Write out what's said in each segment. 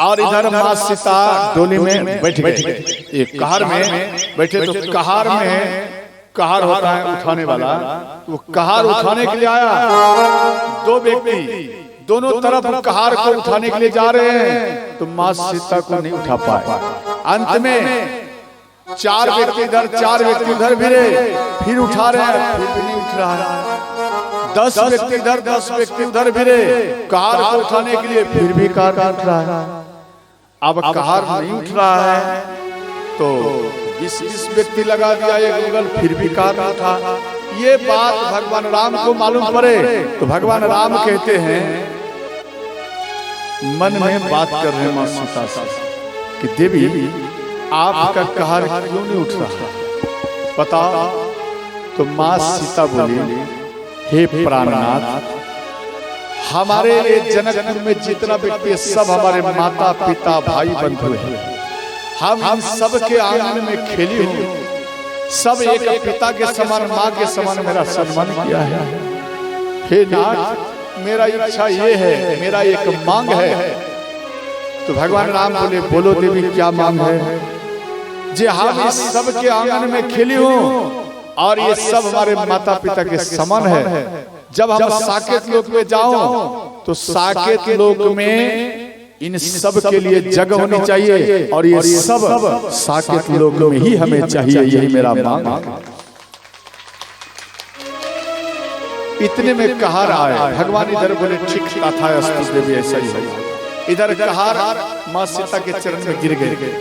और इधर माँ सीता डोली में बैठ गए, एक कहार में बैठे। तो कहार में कहार होता है उठाने वाला, तो कहार उठाने के लिए आया। दो व्यक्ति दोनों तरफ कहार को उठाने के लिए जा रहे हैं, तो माँ सीता को नहीं उठा पाए। अंत में 4 व्यक्ति इधर 4 व्यक्ति उधर भिड़े, फिर उठा रहे हैं, फिर भी नहीं उठ रहा है। 10 व्यक्ति इधर 10 व्यक्ति उधर भिड़े कहार को उठाने के लिए, फिर भी कहार नहीं उठ रहा है। अब कहार नहीं उठ रहा है तो 20 व्यक्ति लगा दिया एक उंगल, फिर भी कहार नहीं उठा। ये बात भगवान राम को मालूम पड़े तो भगवान राम कहते हैं, मन में बात कर रहे हैं माँ सीता से कि देवी आपका कहार क्यों नहीं उठ रहा, बताओ। तो माँ सीता बोली, हे प्राणनाथ, हमारे ये जनकपुर में जितना व्यक्ति सब हमारे माता पिता भाई बंधु हैं, हम सब के आंगन में खेली हूँ, सब एक पिता के समान माँ के समान मेरा सम्मान किया है। हे नाथ, मेरा इच्छा ये है, मेरा एक मांग है। तो भगवान राम बोले, बोलो देवी क्या मांग है। जे हम इस सब के आंगन में खेली हूँ और ये सब हमारे माता पिता के समान है। जब हम साकेत लोक में जाऊं तो साकेत लोक में इन सब के लिए जगह होनी चाहिए और ये सब साकेत लोक में ही हमें चाहिए, यही मेरा मांग है। इतने में कहार आए। भगवान इधर बोले, ठीक तथास्तु देवी, ऐसा ही है। इधर कहार माँ सीता के चरण में गिर गए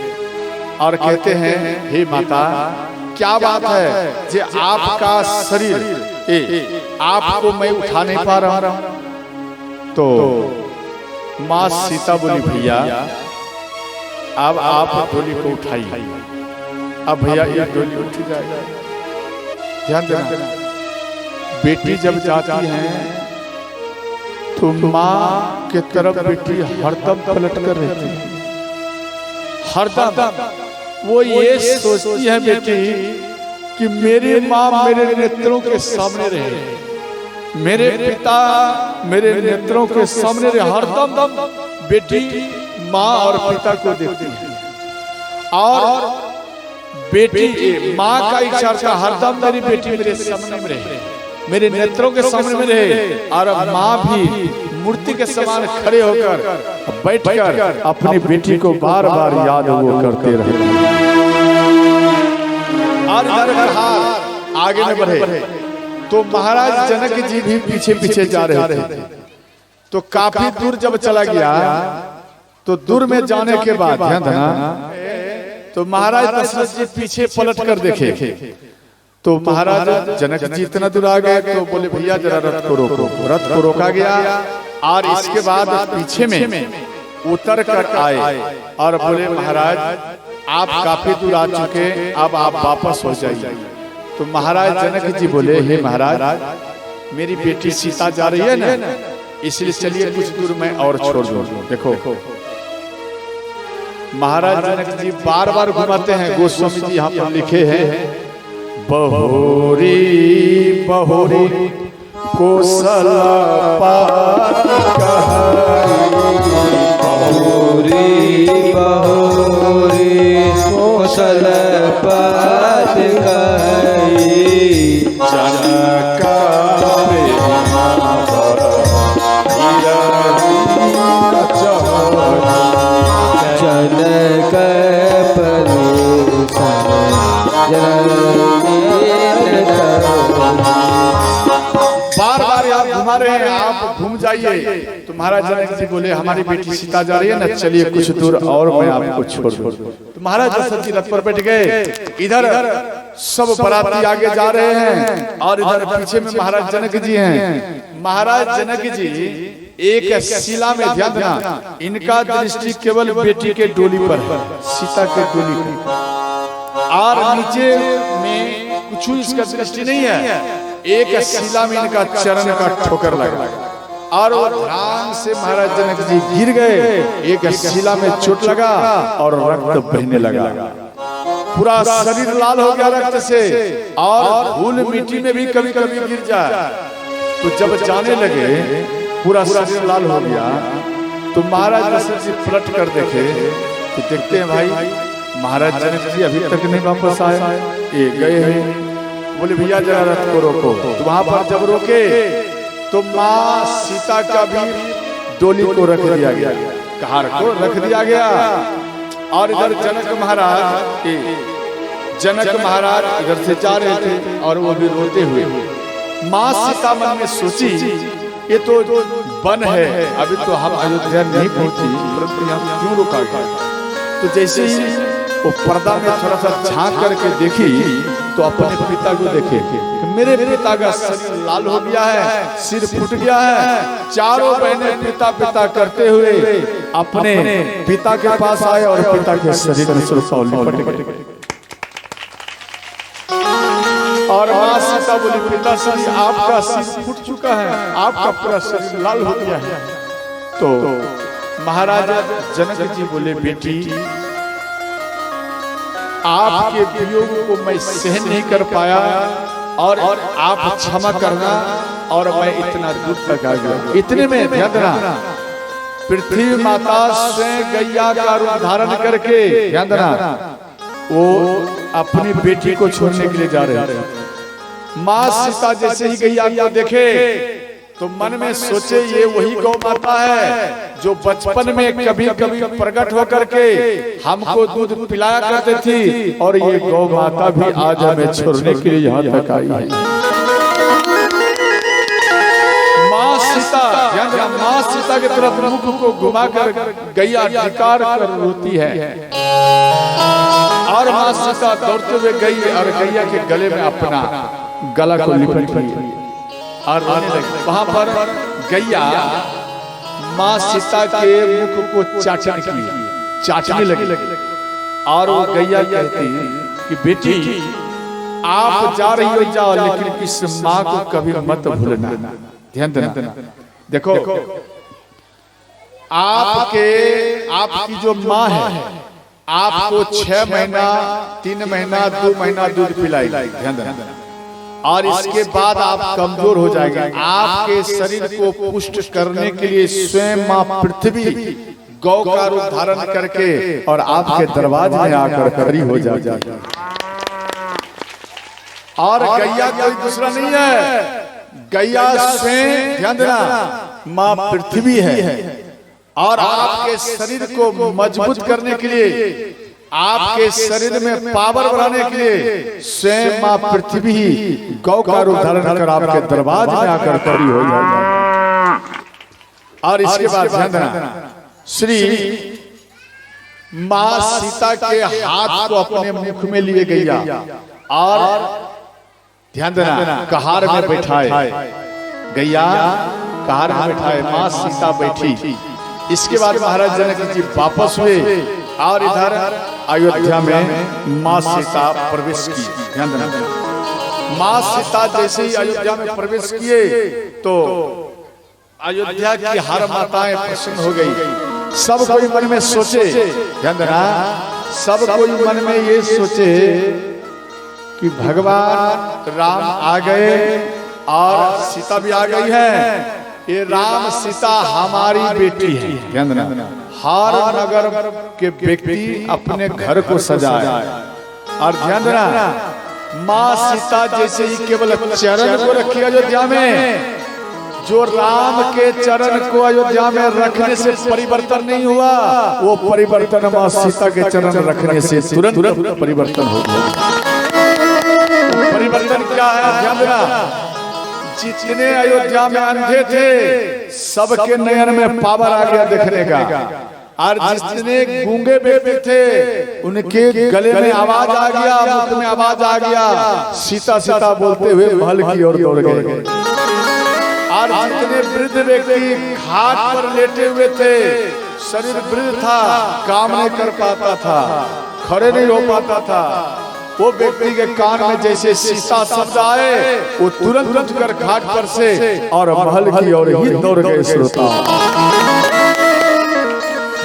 और कहते हैं, हे माता क्या बात है जे आपका शरीर आपको मैं उठा नहीं पा रहा हूं। तो माँ सीता बोली, भैया अब आप डोली को उठाइए। अब भैया ये डोली उठ जाएगा। ध्यान देना, बेटी जब जाती है तो माँ के तरफ बेटी हरदम पलट कर रहती है। हरदम वो ये सोचती है बेटी कि मेरी माँ मेरे नेत्रों के सामने रहे, मेरे पिता मेरे नेत्रों के सामने रहे। हरदम बेटी माँ और पिता को देखती है और बेटी माँ का इच्छा था हरदम मेरी बेटी मेरे सामने में रहे, मेरे नेत्रों के सामने में रहे। और माँ भी मूर्ति के समान खड़े होकर बैठकर अपनी बेटी को बार बार याद वो करते रहे। और आगे में बढ़े तो महाराज जनक जी भी पीछे पीछे जा रहे थे। तो काफी दूर जब चला गया तो दूर में जाने के बाद ध्यान देना, तो महाराज दशरथ जी पीछे पलट कर देखे। तो महाराज जनक जी इतना दूर आ गए तो बोले, भैया जरा रथ को रोको। रथ को रोका गया और इसके बाद पीछे में उतर कर आए और बोले, महाराज आप काफी दूर आ चुके, अब आप वापस हो जाइए। तो महाराज जनक जी बोले, हे महाराज मेरी बेटी सीता जा रही है ना, इसलिए चलिए कुछ दूर में और छोड़ दो। देखो महाराज जनक जी बार बार घुमाते हैं। गोस्वामी जी यहाँ पर लिखे हैं, बहोरी बहोरी कोसला पात बहोरी बहोरी कोसल पात जनक बार बार आप घुमा रहे हैं, आप घूम जाइए। तो महाराज जनक जी बोले हमारी बेटी सीता जा रही है ना, चलिए कुछ दूर और मैं आपको छोड़ दूं। तो महाराज दशरथ जी रथ पर बैठ गए। इधर सब बराती आगे जा रहे हैं और इधर पीछे में महाराज जनक जी हैं। महाराज जनक जी एक शिला में ध्यान देना, इनका दृष्टि केवल बेटी के डोली पर, सीता के डोली पर, और नीचे में कुछ इसका दृष्टि नहीं है। एक शिला में इनका चरण का ठोकर लगा और वो ध्यान से महाराज जनक जी गिर गए। एक शिला में चोट लगा और रक्त बहने लगा, पूरा शरीर लाल हो गया रक्त से, और धूल मिट्टी में भी कभी कभी गिर जाए। तो जब जाने लगे पूरा शरीर लाल हो गया, तो महाराज दशरथ जी पलट कर देखे तो देखते हैं भाई महाराज जनक जी अभी तक नहीं वापस आए, ये गए हैं। बोले भैया जरा रथ को रोको। तो वहां पर जब रोके तो माँ सीता का भी डोली को रख दिया गया, कहार को रख दिया गया। और इधर जनक महाराज इधर से जा रहे थे और वो भी रोते हुए। माँ सीता मन में सोची ये तो वन है, अभी तो हम अयोध्या नहीं पहुंची, परंतु यहाँ क्यों रुका गया। तो जैसे ही वो पर्दा में थोड़ा सा झांक करके देखी तो अपने पिता को देखे कि मेरे पिता का शरीर लाल हो गया है, सिर फूट गया है। चारों बहनें पिता पिता करते हुए अपने पिता के पास आए और पिता के शरीर में लिपट गए। और माँ सीता बोली पिता श्री आपका सिर फूट चुका है, आपका पूरा शरीर लाल हो गया है। तो महाराज जनक जी बोले बेटी आपके वियोग को मैं सहन नहीं कर पाया और आप क्षमा करना, और मैं इतना दूर तक आ गया। इतने में ध्यान देना पृथ्वी माता स्वयं गैया का रूप धारण करके ध्यान देना वो अपनी बेटी को छोड़ने के लिए जा रहे थे। माँ सीता जैसे ही गैया को देखे तो मन में सोचे ये वही गौ माता है जो बचपन में कभी कभी प्रकट होकर के हमको दूध पिलाया करती थी, और ये गौ माता भी आज हमें छोड़ने के लिए यहाँ तक आई है। माँ सीता की तरफ मुख को घुमाकर गैया धिक्कार कर रोती है, और माँ सीता दौड़ते हुए गई और गैया के गले में अपना गला को लिपट ली और रोने लगी। वहां पर गैया माँ सीता के मुख को चाटने लगी, और वो गैया कहती कि बेटी आप जा रही हो जाओ, लेकिन इस माँ को कभी मत भूलना। ध्यान देना, देखो आपकी जो माँ है आपको 6 महीना 3 महीना 2 महीना दूध पिलाई। ध्यान देना, और इसके बाद आप कमजोर हो जाएंगे। आपके शरीर को पुष्ट करने के लिए स्वयं माँ पृथ्वी गौ का रूप धारण करके और आपके दरवाजे में आकर खड़ी हो जाएगी। और गैया कोई दूसरा नहीं है, गैया स्वयं ध्यान देना माँ पृथ्वी है, और आपके शरीर को मजबूत करने के लिए, आपके शरीर में पावर बढ़ाने के लिए स्वयं माँ पृथ्वी गौ का रूप धारण कर आपके दरवाजे में आकर खड़ी हो जाएगी। और इसके बाद ध्यान देना श्री माँ सीता के हाथ को अपने मुख में लिए गैया और ध्यान देना कहार में बैठाए, गैया कहार में बैठाए, माँ सीता बैठी। इसके बाद महाराज जनक जी वापस हुए और इधर अयोध्या में माँ सीता प्रवेश की। ध्यान देना माँ सीता जैसे ही अयोध्या में प्रवेश किए तो अयोध्या की हर माताएं प्रसन्न हो गई। सब कोई मन में सोचे, ध्यान देना, सब कोई मन में ये सोचे कि भगवान राम आ गए और सीता भी आ गई है, ये राम सीता हमारी बेटी है। ध्यान देना हर नगर के व्यक्ति अपने घर को सजाए, और ध्यान देना माँ सीता जैसे ही केवल चरण को रखी अयोध्या में, जो राम के चरण को अयोध्या में रखने से परिवर्तन नहीं हुआ, वो परिवर्तन माँ सीता के चरण रखने से तुरंत परिवर्तन हो गया। परिवर्तन क्या है? ध्यान देना जितने अयोध्या में अंधे थे सबके नयन में पावर आ गया देखने का, और जितने गूंगे बेटे थे उनके गले में आवाज आ गया, मुख में आवाज आ गया, सीता सीता बोलते हुए महल की ओर दौड़ गए। और जितने वृद्ध व्यक्ति घाट पर लेटे हुए थे, शरीर वृद्ध था, काम नहीं कर पाता था, खड़े नहीं हो पाता था, वो व्यक्ति के कान में जैसे सीता शब्द आए वो तुरंत उठकर घाट पर से और महल की ओर ही दौड़ गए। श्रोता,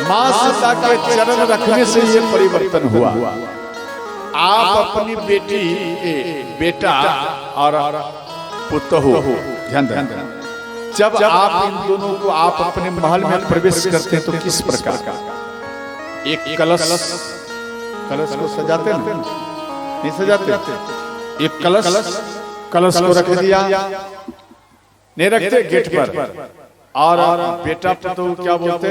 मां सीता के चरण रखने से ये परिवर्तन हुआ। आप अपनी बेटी, बेटा और पुत्र हो, ध्यान देना, जब आप इन दोनों को आप अपने महल में प्रवेश करते हैं तो किस प्रकार का एक कलश को सजाते हैं, नहीं सजाते, एक कलश को रख दिया, नहीं रखते गेट पर, और बेटा पुत्र क्या बोलते,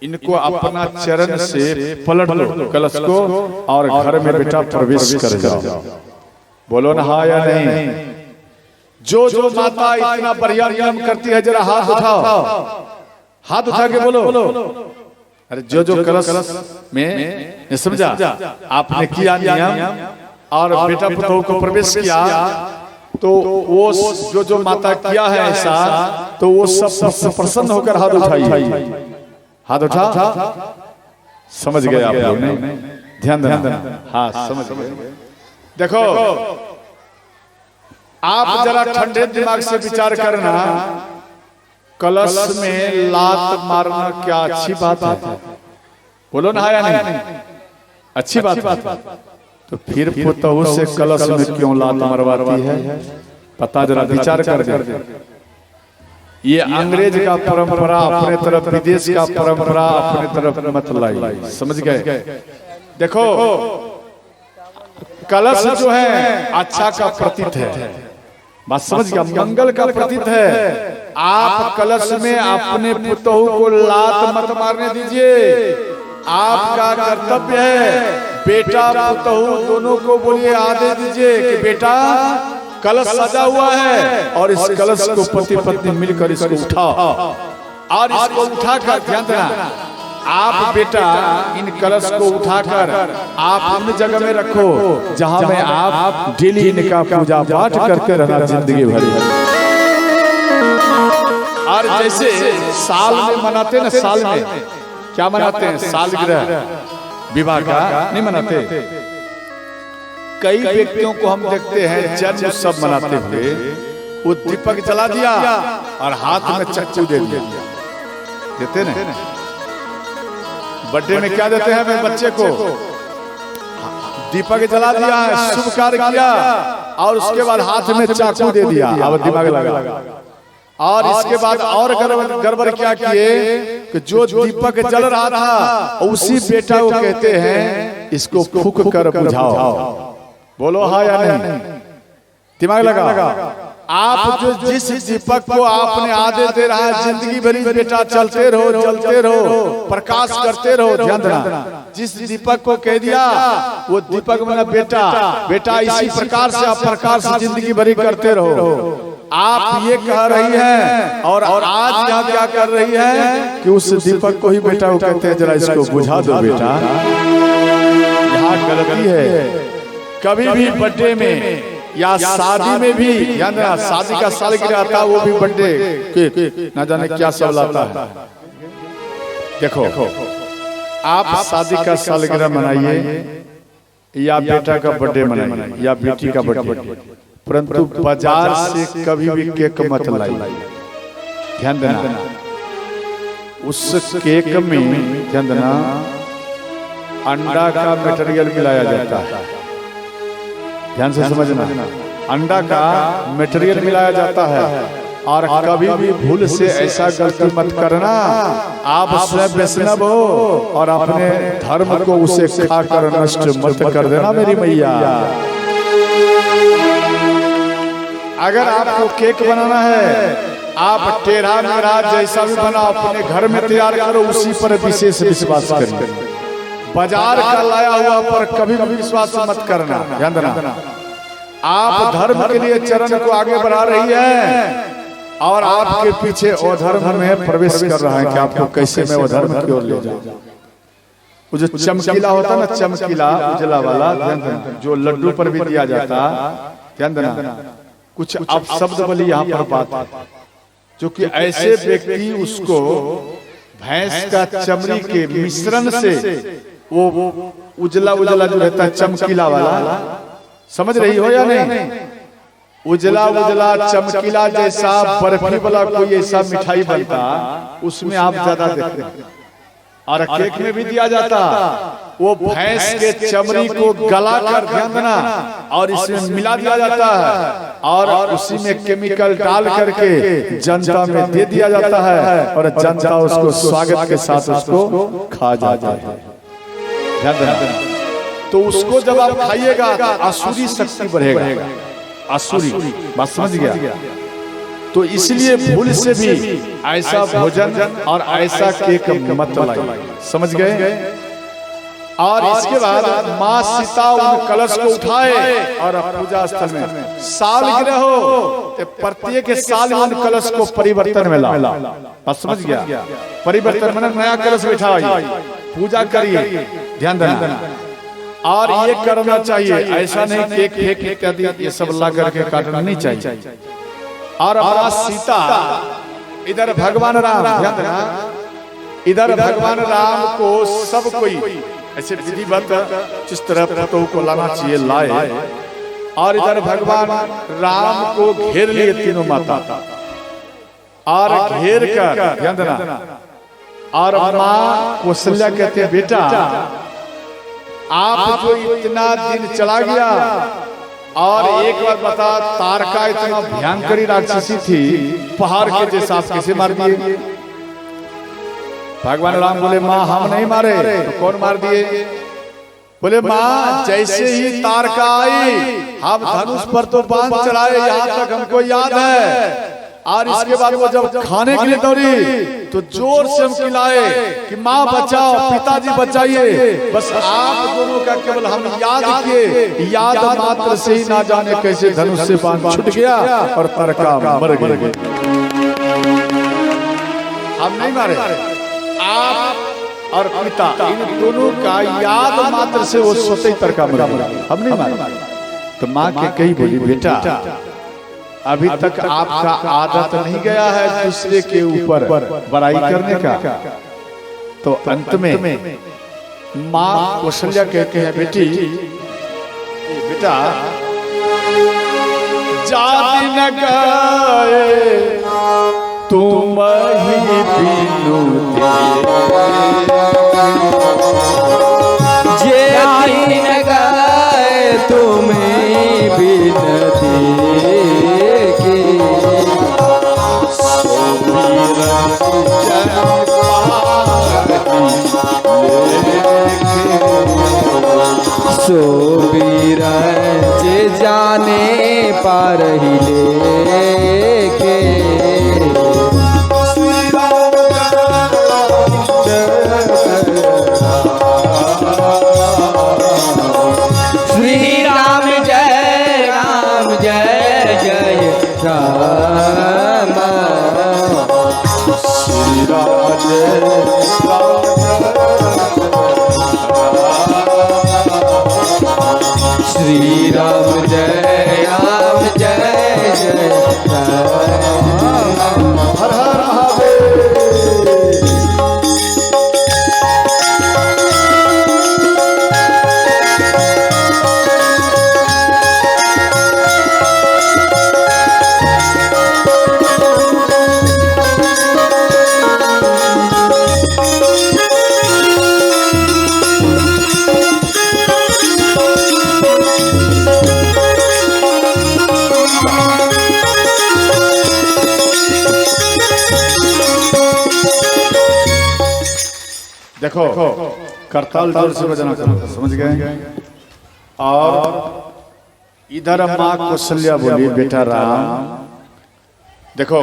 इनको अपना चरण से पलट लो कलश को और घर में बेटा प्रवेश कर जाओ। बोलो ना हाँ या नहीं। जो जो माता इतना बढ़िया नियम करती है जरा हाथ उठाओ, हाथ उठा के बोलो। अरे जो जो कलश में समझा आपने किया नियम और बेटा पुत्र को प्रवेश किया, तो वो जो जो माता किया है ऐसा, तो वो सब प्रसन्न होकर हाथ उठाई, हाथ उठा, समझ गए आप लोग ने, ध्यान देना, हाँ समझ गए। देखो आप जरा ठंडे दिमाग से विचार करना, कलश में लात मारना क्या अच्छी बात है? बोलो ना या नहीं, अच्छी बात है। तो फिर पुतहु से कलश में क्यों लात मरवाती है? पता जरा विचार कर दे। ये अंग्रेज का परंपरा अपने तरफ, विदेश का परंपरा अपने तरफ मत लाई, समझ गए? देखो कलश जो है अच्छा का प्रतीक है, बात समझ गया, मंगल का प्रतीक है। आप कलश में अपने पुतहु को लात मत मारने दीजिए, आपका कर्तव्य है बेटा पुतहु दोनों को बोलिए आदेश दीजिए कि बेटा कलश सजा हुआ है और इस कलश को पति पत्नी मिलकर इसको उठाओ, और इसको उठाकर, ध्यान देना, आप बेटा इन कलश को उठाकर आप उन जगह में रखो जहां में आप डेली इनका पूजा पाठ करते रहना जिंदगी भर। और जैसे साल में मनाते ना, साल में क्या मनाते हैं, सालगिरह विवाह का नहीं मनाते। कई व्यक्तियों को हम देखते हैं जन्म उत्सव मनाते हुए वो दीपक जला दिया और हाथ में चक्कू दे दिया, देते ना। बर्थडे में क्या देते हैं हमें बच्चे को, दीपक जला दिया, शुभ कार्य किया और उसके बाद हाथ में चाकू दे दिया, अब दिमाग लगा। और इसके बाद और गड़बड़ क्या किए कि जो दीपक जल रहा था उसी बेटा को कहते हैं इसको फूंक कर बुझाओ। बोलो हाँ या नहीं, दिमाग लगा। आप जो जिस दीपक को आपने आदेश दे रहा है जिंदगी भरी बेटा चलते रहो, जलते रहो, प्रकाश करते रहो, ध्यान देना, जिस दीपक को कह दिया वो दीपक मतलब बेटा, बेटा इसी प्रकार से आप प्रकाश जिंदगी भरी करते रहो। आप ये कह रही हैं और आज यहाँ क्या कर रही है कि उस दीपक को ही बेटा को कहते हैं जरा इसको बुझा दो बेटा, यहाँ गलती है। कभी भी बर्थडे में या शादी में भी, ध्यान देना, शादी का सालगिरह आता है वो भी बर्थडे ना जाने क्या सब लाता है। देखो आप शादी का सालगिरह मनाइए या बेटा का बर्थडे मनाइए या बेटी का बर्थडे, परंतु बाजार से कभी भी केक मत लाइए, ध्यान देना। उस केक में ध्यान देना अंडा का मटेरियल मिलाया जाता है, ध्यान से समझना, अंडा का मटेरियल मिलाया जाता है। और कभी भी भूल से ऐसा गलती मत करना, आप स्वयं वैष्णव हो और अपने धर्म को उसे खाकर नष्ट मत कर देना मेरी मैया। अगर आपको केक बनाना है, आप टेढ़ा मेढ़ा जैसा भी बना अपने घर में तैयार करो, उसी पर विशेष विश्वास करिए। बाजार का लाया हुआ पर कभी भी विश्वास मत करना, ध्यान देना। आप धर्म के लिए चरण को आगे बढ़ा रही है और आपके पीछे अधर्म में प्रवेश कर रहा है कि आपको कैसे मैं अधर्म की ओर ले जाऊं। वो जो चमकीला होता ना, चमकीला उजला वाला, ध्यान देना, जो लड्डू पर भी दिया जाता, ध्यान देना, कुछ अब शब्द बोली यहाँ पर बात, जो कि ऐसे व्यक्ति उसको भैंस का चमड़ी के मिश्रण से वो उजला उजला जो रहता है चमकीला वाला, समझ रही हो या नहीं? उजला उजला चमकीला जैसा बर्फी वाला कोई ऐसा मिठाई बनता, उसमें आप ज्यादा देखते हैं। और केक में भी दिया जाता, वो भैंस के चमड़ी को गला कर, ध्यान देना, और इसमें मिला दिया जाता है और उसी में केमिकल डाल करके जनता में दे दिया जाता है और जनता उसको स्वागत के साथ उसको खा जाता है। ध्यान देना, तो उसको जब आप खाइएगा आसुरी शक्ति बढ़ेगा, आसुरी, बात समझ गया? तो इसलिए भूल से भी ऐसा भोजन और ऐसा केक मत लाइए, समझ गए? और इसके बाद माँ सीता उन कलश को उठाए और पूजा स्थल में सालगिरह हो, प्रत्येक साल उन कलश को परिवर्तन में ला, बात समझ गया? परिवर्तन माने नया कलश बिठाइए, पूजा करिए, ध्यान देना। और ये करना चाहिए, ऐसा नहीं केक फेंक इत्यादि ये सब ला करके काटना नहीं चाहिए। और माँ सीता, इधर भगवान राम, ध्यान देना, इधर भगवान राम को सब कोई ऐसे विधिवत जिस तरह पतों को लाना चाहिए लाए, और इधर भगवान राम को घेर लिए तीनों माता, और घेर कर, ध्यान देना, और माँ कौशल्या कहते हैं बेटा आप जो इतना दिन चला गया, और एक बार बता, तारका इतना भयंकरी राक्षसी थी, पहाड़ के जैसा, आप कैसे मार दिए? भगवान राम बोले माँ हम नहीं मारे, तो कौन मार दिए? बोले माँ जैसे ही तारका आई हम धनुष पर तो बांध चढ़ाए, यहाँ तक हमको याद है, और इसके बाद वो जब खाने के लिए दौड़ी तो जोर से हम खिलाए कि माँ बचाओ, पिताजी बचाइए, बस आप दोनों का केवल हम याद किए, याद मात्र से ही ना जाने कैसे धनुष से बाण छूट गया और तारका मर गए। हम नहीं मारे, आप और पिता इन दोनों का याद मात्र से वो स्वतः ही तारका मर गया, हम नहीं मारे। तो माँ के कही बोली बेटा अभी तक आपका आदत नहीं गया है दूसरे के ऊपर बड़ाई करने का। तो अंत में माँ कौशल्या कहते हैं बेटी बेटा जाति न गए तुम ही बिनु जाति न गए तुम ही बिनती सोबीर जे जाने पार ही लेके श्री राम जय जय राम, श्री राम श्री राम जय जय राम। हर हर महादेव। देखो करताल जोर से बजाना करो, समझ गए? और इधर माँ कौशल्या बोली बेटा राम देखो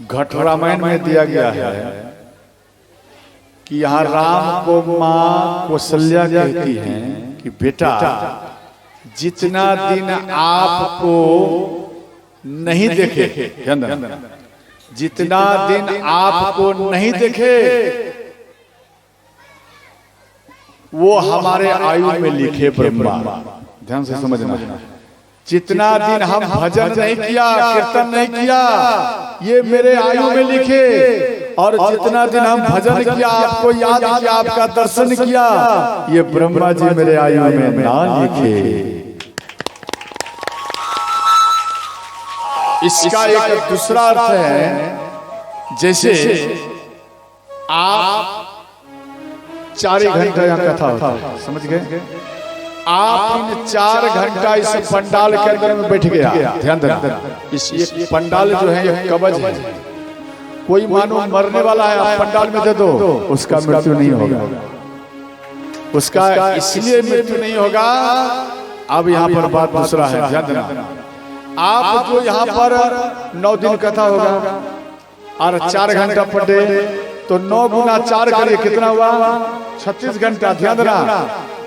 घट रामायण में दिया गया है कि यहाँ राम को माँ कौशल्या कहती हैं कि बेटा जितना दिन आपको नहीं देखे, जितना दिन आपको नहीं देखे वो हमारे आयु में लिखे ब्रह्मा। ध्यान से समझना, जितना दिन हम भजन नहीं किया, कीर्तन नहीं किया, ये मेरे आयु में लिखे, और जितना दिन हम भजन किया, आपको याद किया, आपका दर्शन किया, ये ब्रह्मा जी मेरे आयु में ना लिखे। इसका एक दूसरा अर्थ है, जैसे आप 4 घंटा यहाँ कथा होता है, समझ गए? आप इन 4 घंटा इस पंडाल के अंदर में बैठ गया, ध्यान देना, इस पंडाल जो है ये कवच है। कोई मानो मरने वाला है, आप पंडाल में दे दो, उसका मृत्यु नहीं होगा, उसका इसलिए मृत्यु नहीं होगा। अब यहाँ पर बात दूसरा है, ध्यान देना। आप जो यहाँ पर 9 दिन कथा होगा और 4 घंटा पढ़े, तो 9 गुना 4 करिए, कितना हुआ? 36 घंटा। ध्यान देना,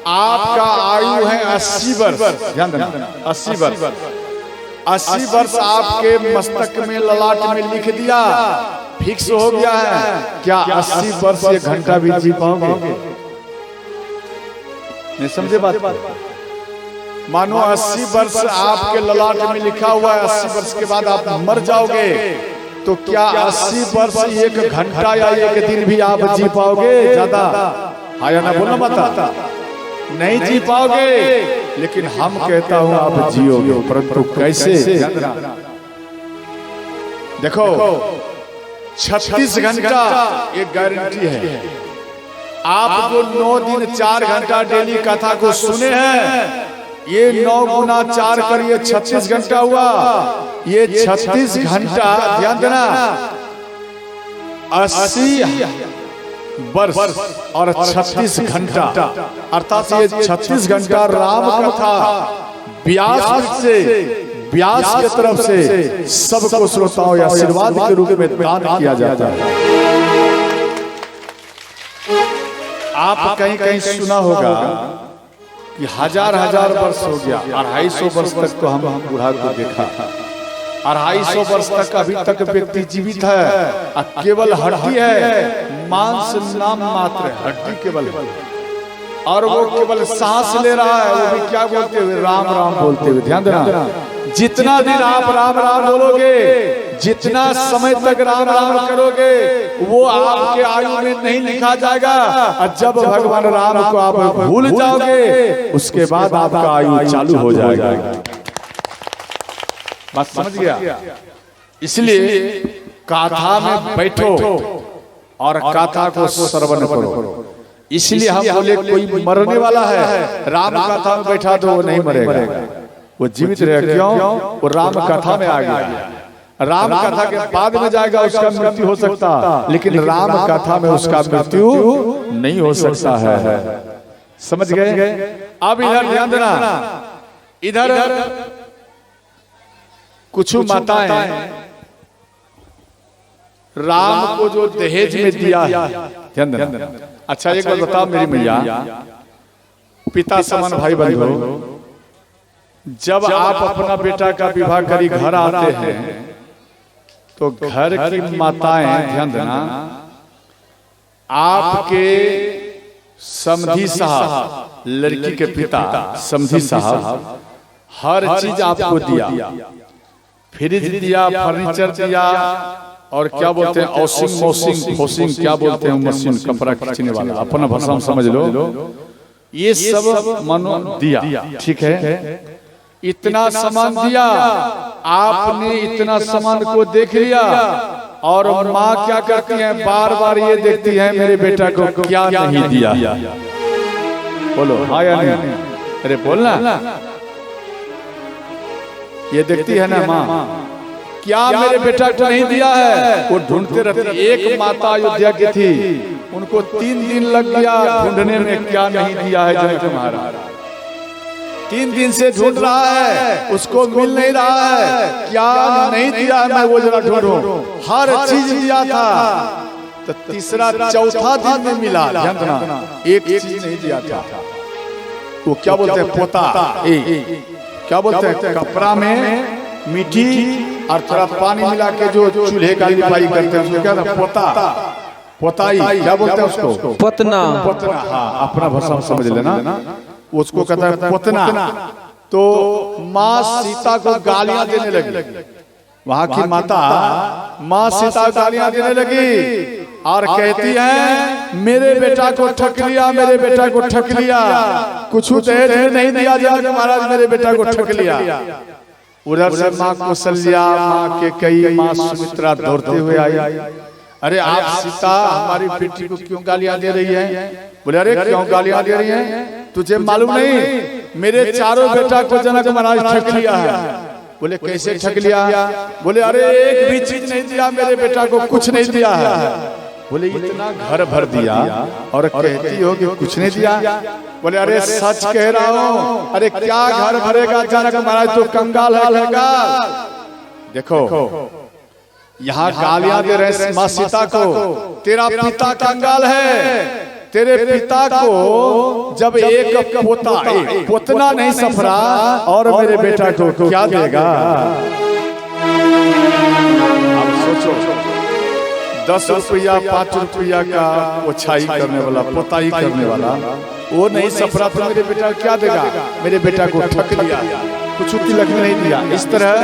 आपका आयु है 80 वर्ष। ध्यान देना, 80 वर्ष। 80 वर्ष आपके मस्तक में, ललाट में लिख दिया, फिक्स हो गया है। क्या 80 वर्ष ये घंटा भी जी पाओगे? नहीं समझे बात? मानो 80 वर्ष आपके ललाट में लिखा हुआ है, 80 वर्ष के बाद आप मर जाओगे, तो क्या 80 वर्ष 1 घंटा या 1 दिन भी आप जी पाओगे? ज्यादा हाँ या ना बोलना मत, नहीं जी पाओगे। लेकिन हम कहता हूं आप जियोगे, परंतु कैसे? देखो 36 घंटा एक गारंटी है। आप जो 9 दिन 4 घंटा डेली कथा को सुने हैं, ये 9 गुना 4 करिए, 36 घंटा हुआ। ये 36 घंटा, ध्यान देना, 80 वर्ष और 36 घंटा, अर्थात ये 36 घंटा राम कथा व्यास से, व्यास की तरफ से सबको श्रोताओं या आशीर्वाद के रूप में दान किया जाता है। आप कहीं कहीं सुना होगा कि 1000 वर्ष हो गया, 250 वर्ष तक तो हम बूढ़ा को देखा, 250 वर्ष तक अभी तक व्यक्ति जीवित है, केवल हड्डी है, मांस नाम मात्र, हड्डी केवल, और वो केवल सांस ले रहा है, वो भी क्या बोलते हुए? राम राम बोलते हुए। ध्यान देना, जितना दिन आप राम राम बोलोगे, जितना समय तक राम राम करोगे, वो आपके आयु में नहीं लिखा जाएगा। और जब भगवान राम को आप भूल जाओगे, उसके बाद आपका आयु चालू हो जाएगा। बात समझ गया? इसलिए कथा में बैठो और कथा को श्रवण करो। इसलिए हम बोले कोई मरने वाला है, राम कथा में बैठा दो, वो नहीं मरेगा, वो जीवित रहेगा। क्यों? वो राम कथा में आ गया। राम कथा के बाद में जाएगा, उसका मृत्यु हो सकता, लेकिन राम कथा में उसका मृत्यु नहीं हो सकता है। समझ गए? अब इधर ध्यान देना, इधर कुछ माताएं राम को जो दहेज में दिया, ध्यान देना। अच्छा एक बात बताओ मेरी मैया, पिता समान भाई बंधु, जब आप अपना बेटा का विवाह करी घर आते हैं, तो घर की माताएं, ध्यान देना, आपके समधी साहब, लड़की के पिता समधी साहब, हर चीज आपको दिया, फ्रिज दिया, फर्नीचर दिया, और क्या बोलते हैं, वॉशिंग क्या बोलते हैं, मशीन, कपड़ा खींचने वाला, अपना भाषा में समझ लो, ये सब मनो दिया। ठीक है, इतना सामान दिया, आपने इतना सामान को देख लिया, और माँ क्या करती है? बार बार ये देखती है मेरे बेटा को क्या नहीं दिया। बोलो हाँ या नहीं? अरे बोलना, ये देखती है ना माँ, क्या मेरे बेटा को नहीं दिया है, वो ढूंढते रहते। एक माता अयोध्या की थी, उनको 3 दिन लग गया ढूंढने में, क्या नहीं दिया है जनक महाराज। 3 दिन से ढूंढ रहा है, उसको मिल नहीं रहा है, क्या नहीं दिया है, मैं वो जरा ढूंढूं। हर चीज दिया था, तो तीसरा चौथा दिन में मिला, ध्यान देना, एक चीज नहीं दिया था। वो क्या बोलते हैं पोता, क्या बोलते हैं, कपड़ा में मिट्टी और थोड़ा पानी मिला के जो चूल्हे का लिपाई करते हैं उसको क्या था, पोता, पोताई, क्या बोलते हैं उसको, पतना, पोतना। हाँ, अपना भाषा में समझ लेना, उसको कहता है पोतना। तो माँ सीता को गालियां देने लगी, वहां की माता माँ सीता गालियां देने लगी और कहती है मेरे बेटा को ठग लिया, मेरे बेटा को ठग लिया, कुछ दहेज नहीं दिया जनक महाराज, मेरे बेटा को ठग लिया। उधर से माँ कौशल्या, माँ के कई, माँ सुमित्रा दौड़ते हुए आई। अरे आप सीता हमारी बेटी को क्यों गालियां दे रही है? बोले अरे क्यों गालियां दे रही है, तुझे मालूम नहीं मेरे चारों बेटा को जनक महाराज ठग लिया है। बोले कैसे ठग लिया? बोले अरे एक भी चीज नहीं दिया मेरे बेटा को, कुछ नहीं दिया है। बोले इतना घर भर दिया और कहती हो कि कुछ नहीं दिया? बोले अरे सच कह रहा हूँ। अरे क्या घर भरेगा जनक महाराज, तो कंगाल है कंगाल। देखो यहाँ गालियां दे रहे माँ सीता को, तेरा पिता कंगाल है, तेरे पिता को जब एक पोतना नहीं सफरा और मेरे बेटा को क्या देगा? अब सोचो 10 रुपया 5 रुपया का ओछाई करने वाला, पोताई करने वाला, वो नहीं सफरा तो मेरे बेटा क्या देगा? मेरे बेटा को ठग लिया, कुछ तिलक नहीं दिया। इस तरह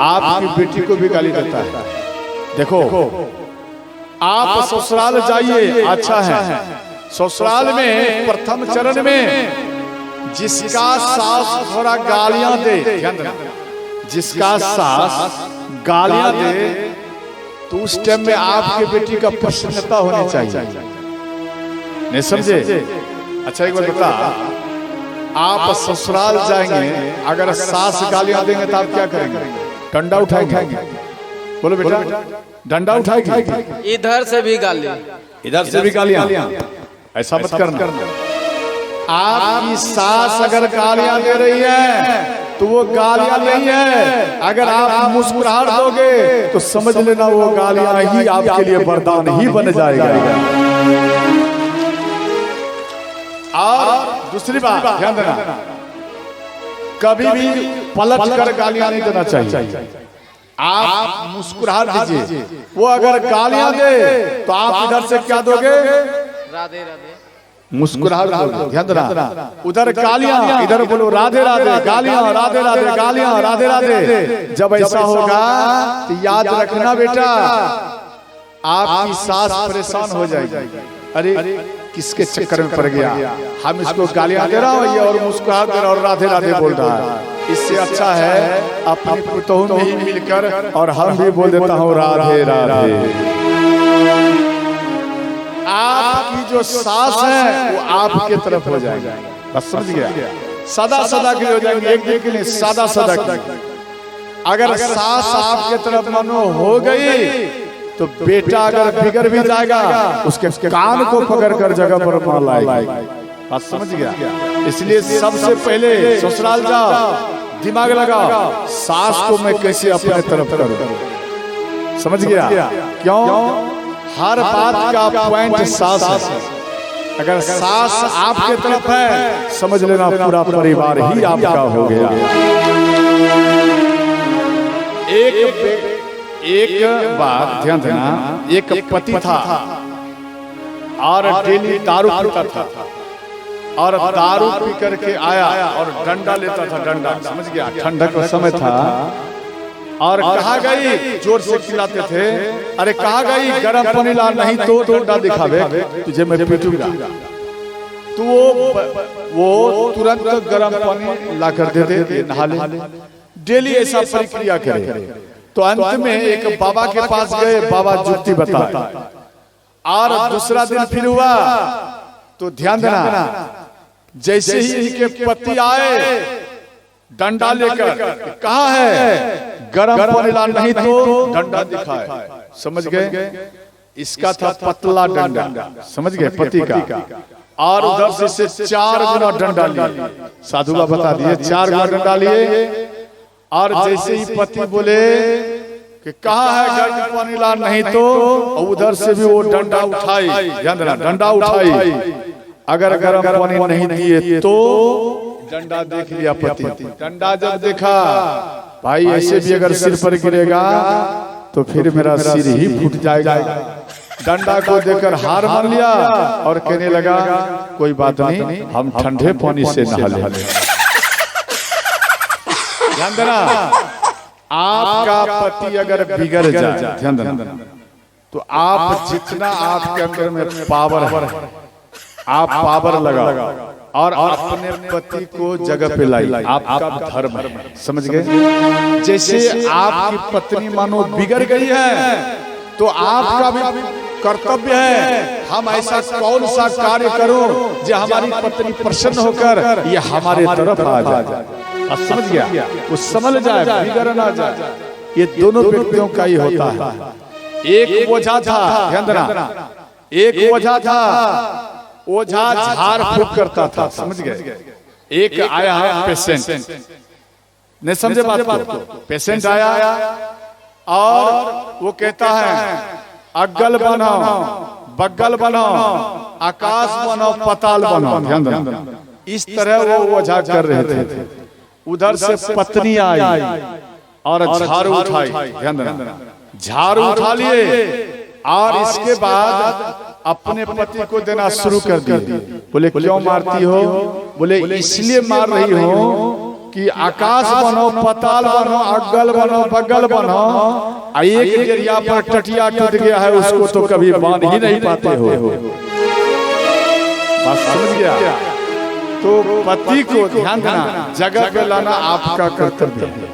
आपकी बेटी को भी गाली देता है। देखो आप ससुराल जाइए, अच्छा है, ससुराल में प्रथम चरण में जिसका सास थोड़ा गालियां दे, जिसका सास गालियां दे, तो उस टाइम में आपकी बेटी का प्रसन्नता होनी चाहिए। नहीं समझे? अच्छा एक बार बता, आप ससुराल जाएंगे, अगर सास गालियां देंगे तो आप क्या करेंगे? डंडा उठाएंगे? बोलो बेटा, डंडा उठाएगी? इधर से भी गाली, इधर से भी गालियां? ऐसा मत करना। आपकी सास अगर गालियां दे रही है तो वो गालियां नहीं है, अगर आप मुस्कुराहट दोगे तो समझ लेना वो गालियां ही आपके लिए वरदान ही बन जाएगा। और दूसरी बात ध्यान देना, कभी भी पलट कर गालियां नहीं देना चाहिए। आप मुस्कुराहट दीजिए, वो अगर गालियां दे तो आप इधर से क्या दोगे? राधे राधे, मुस्कुराहट दोगे। ध्यान देना, उधर गालियां, इधर बोलो राधे राधे, गालियां राधे राधे, गालियां राधे राधे। जब ऐसा होगा तो याद रखना बेटा, आपकी सास परेशान हो जाएगी। अरे किसके चक्कर में पड़ गया, हम इसको गालियां दे रहा हूँ ये और मुस्कुराहट दे रहा और राधे राधे बोल रहा है। इससे अच्छा है अपनी पुतों में ही मिलकर और हम भी बोल देता हूँ राधे राधे। आपकी जो सास है वो आपके तरफ हो जाएगा, बस समझ गया? सदा सदा के लिए हो जाएंगे, एक दिन के लिए सदा सदा के। अगर सास आपके तरफ मनो हो गई तो बेटा अगर बिगड़ भी जाएगा उसके कान को पकड़ कर जगह पर मार लाएगा, बात समझ गया? इसलिए सबसे पहले ससुराल जाओ, दिमाग लगाओ सास को मैं कैसे अपने तरफ करूं, समझ गया? क्यों? हर बात का पॉइंट सास है। अगर सास आपके तरफ है समझ लेना पूरा परिवार ही आपका हो गया। एक बात ध्यान देना, एक पति था और डेली दारू पीता था और दारू पी करके आया और डंडा लेता था, डंडा, समझ गया? ठंडक का समय था और कहा गई, जोर से खिलाते थे, अरे कहा गई गरम पानी ला, नहीं तो डंडा दिखावे तुझे मैं पीटूंगा। तो वो तुरंत गरम पानी ला कर दे दे, नहा ले। डेली ऐसा प्रक्रिया करे। तो अंत में एक बाबा के पास गए, बाबा जुक्ति बताए और दूसरा दिन फिर हुआ तो ध्यान देना, जैसे ही इनके पति आए डंडा लेकर, कहा है गरम पानी ला, नहीं तो डंडा दिखाए, समझ गए? इसका था पतला डंडा, समझ गए? पति का। और उधर से 4 गुना डंडा लिए, साधु बाबा बता दिए 4 गुना डंडा लिए। और जैसे ही पति बोले कि कहा है गर्म पानी ला, नहीं तो उधर से भी वो डंडा उठाई, ध्यान देना, डंडा उठाई अगर गर्म पानी नहीं दिए तो डंडा देख लिया पति। डंडा जब देखा भाई ऐसे भी अगर सिर पर गिरेगा तो फिर मेरा सिर ही फूट जाएगा। डंडा को देखकर हार मान लिया और कहने लगा कोई बात नहीं, हम ठंडे पानी से नहा लेंगे। ध्यान देना, आपका पति अगर बिगड़ जाए, ध्यान देना, तो आप जितना आपके अंदर में पावर है, आप पावर लगा और अपने पति को जगह पे लाई। आपका धर्म है, समझ गए? जैसे आपकी पत्नी मानो बिगड़ गई है तो आपका भी कर्तव्य है हम ऐसा कौन सा कार्य करो जो हमारी पत्नी प्रसन्न होकर ये हमारे तरफ आ जाए। समझ गया? वो समझ जाए, बिगड़ ना जाए। ये दोनों व्यक्तियों का ही होता है। एक ओझा था, ध्यान देना, एक ओझा था, ओझा झाड़ फूक करता था, समझ गए? एक आया है पेशेंट, नहीं समझे बात को? पेशेंट आया और वो कहता है अगल बनाओ, बगल बनाओ, आकाश बनाओ, पताल बनाओ। ध्यान देना, इस तरह वो ओझा कर रहे थे। उधर से पत्नी आई और झाड़ू उठाई। ध्यान देना, झाड़ू उठा लिए और इसके बाद अपने पति को देना शुरू कर दिए। बोले क्यों मारती हो? बोले इसलिए मार रही हो कि आकाश बनो, पताल बनो, अगल बनो, बगल बनो, एक जरिया पर टटिया टूट गया है उसको तो कभी बांध ही नहीं पाते हो। बात समझ गया? तो पति को ध्यान देना, जगह पे लाना आपका कर्तव्य है।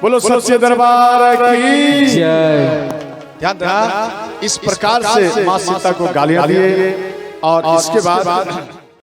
बोलो सच्चे दरबार की जय। ध्यान देना, इस प्रकार से माँ सीता को गालियां दिए और इसके बाद